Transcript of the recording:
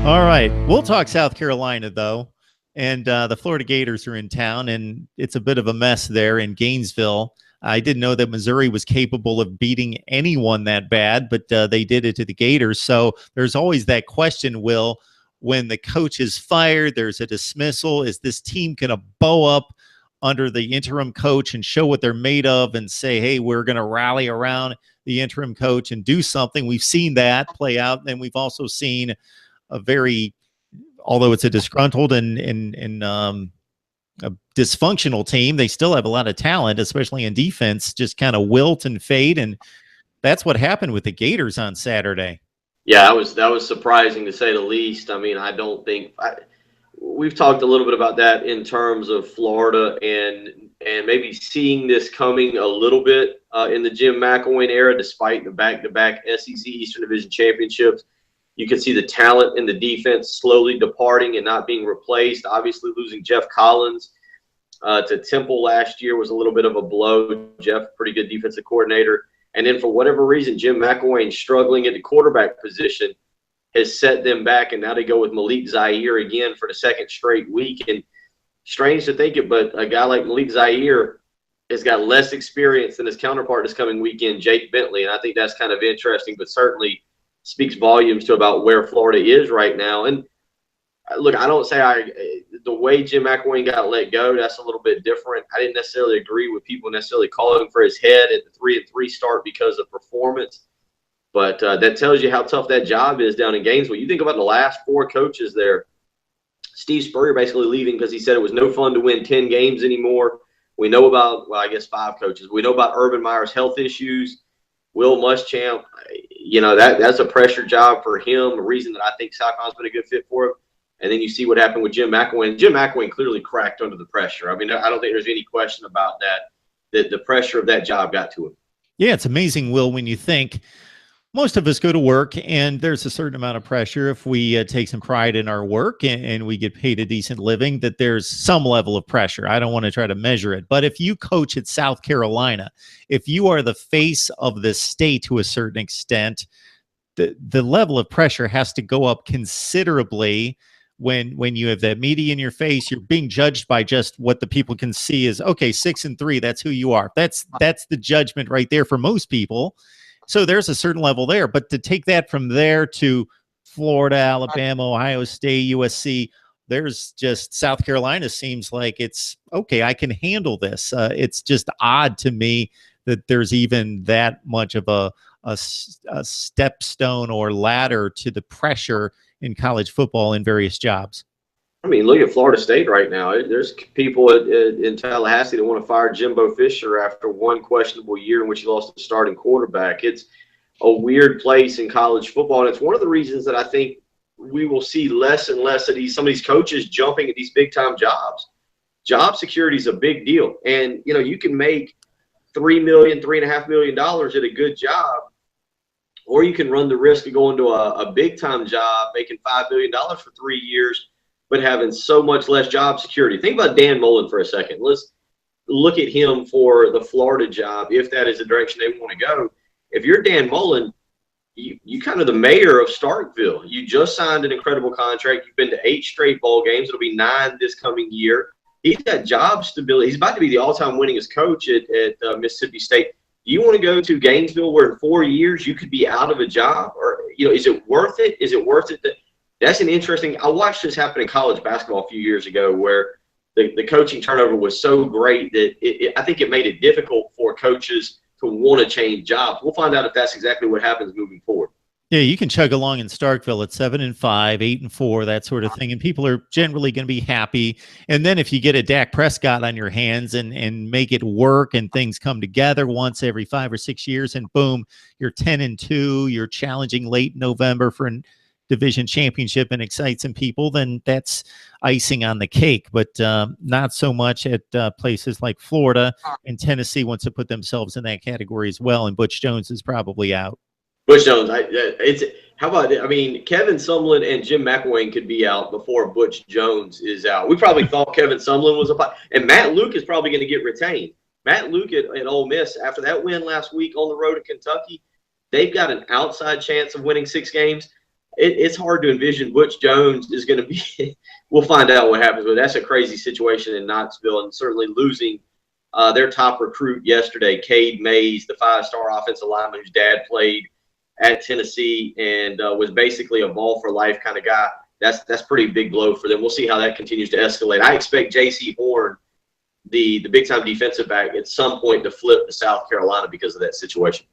All right. We'll talk South Carolina, though. And the Florida Gators are in town, and it's a bit of a mess there in Gainesville. I didn't know that Missouri was capable of beating anyone that bad, but they did it to the Gators. So there's always that question, Will, when the coach is fired, there's a dismissal. Is this team going to bow up under the interim coach and show what they're made of and say, hey, we're going to rally around the interim coach and do something? We've seen that play out. And we've also seen a very, although it's a disgruntled and a dysfunctional team, they still have a lot of talent, especially in defense, just kind of wilt and fade. And that's what happened with the Gators on Saturday. Yeah, that was surprising to say the least. I mean, I don't think we've talked a little bit about that in terms of Florida and maybe seeing this coming a little bit in the Jim McElwain era, despite the back-to-back SEC Eastern Division championships. You can see the talent in the defense slowly departing and not being replaced. Obviously, losing Jeff Collins to Temple last year was a little bit of a blow. Jeff, pretty good defensive coordinator. And then for whatever reason, Jim McElwain struggling at the quarterback position has set them back. And now they go with Malik Zaire again for the second straight week. And strange to think it, but a guy like Malik Zaire has got less experience than his counterpart this coming weekend, Jake Bentley. And I think that's kind of interesting, but certainly speaks volumes to about where Florida is right now. And look, I don't say the way Jim McElwain got let go, that's a little bit different. I didn't necessarily agree with people necessarily calling for his head at the 3-3 start because of performance. But that tells you how tough that job is down in Gainesville. You think about the last four coaches there. Steve Spurrier basically leaving because he said it was no fun to win 10 games anymore. We know about, well, I guess 5 coaches. We know about Urban Meyer's health issues. Will Muschamp, you know, that's a pressure job for him, a reason that I think Southcon's been a good fit for him. And then you see what happened with Jim McElwain. Jim McElwain clearly cracked under the pressure. I mean, I don't think there's any question about that the pressure of that job got to him. Yeah, it's amazing, Will, when you think most of us go to work and there's a certain amount of pressure if we take some pride in our work and we get paid a decent living, that there's some level of pressure. I don't want to try to measure it. But if you coach at South Carolina, if you are the face of the state to a certain extent, the level of pressure has to go up considerably. When you have that media in your face, you're being judged by just what the people can see is, okay, 6-3, that's who you are. That's the judgment right there for most people. So there's a certain level there. But to take that from there to Florida, Alabama, Ohio State, USC, there's just South Carolina seems like it's, okay, I can handle this. It's just odd to me that there's even that much of a stepstone or ladder to the pressure in college football in various jobs. I mean, look at Florida State right now. There's people in Tallahassee that want to fire Jimbo Fisher after one questionable year in which he lost the starting quarterback. It's a weird place in college football, and it's one of the reasons that I think we will see less and less of some of these coaches jumping at these big-time jobs. Job security is a big deal, and, you know, you can make $3 million, $3.5 million at a good job, or you can run the risk of going to a big-time job, making $5 million for 3 years, but having so much less job security. Think about Dan Mullen for a second. Let's look at him for the Florida job, if that is the direction they want to go. If you're Dan Mullen, you kind of the mayor of Starkville. You just signed an incredible contract. You've been to 8 straight bowl games. It'll be 9 this coming year. He's got job stability. He's about to be the all-time winningest coach at Mississippi State. Do you want to go to Gainesville where in 4 years you could be out of a job? Or, you know, is it worth it? Is it worth it? That's an interesting – I watched this happen in college basketball a few years ago where the coaching turnover was so great that I think it made it difficult for coaches to want to change jobs. We'll find out if that's exactly what happens moving forward. Yeah, you can chug along in Starkville at 7-5, 8-4, that sort of thing, and people are generally going to be happy. And then if you get a Dak Prescott on your hands and make it work, and things come together once every 5 or 6 years, and boom, you're 10-2, you're challenging late November for a division championship and excites some people, then that's icing on the cake. But not so much at places like Florida and Tennessee wants to put themselves in that category as well. And Butch Jones is probably out. Butch Jones, how about it? I mean, Kevin Sumlin and Jim McElwain could be out before Butch Jones is out. We probably thought Kevin Sumlin was and Matt Luke is probably going to get retained. Matt Luke at Ole Miss, after that win last week on the road in Kentucky, they've got an outside chance of winning 6 games. it's hard to envision Butch Jones is going to be. We'll find out what happens, but that's a crazy situation in Knoxville, and certainly losing their top recruit yesterday, Cade Mays, the 5-star offensive lineman whose dad played at Tennessee and was basically a ball for life kind of guy. That's pretty big blow for them. We'll see how that continues to escalate. I expect J.C. Horn, the big time defensive back, at some point to flip to South Carolina because of that situation.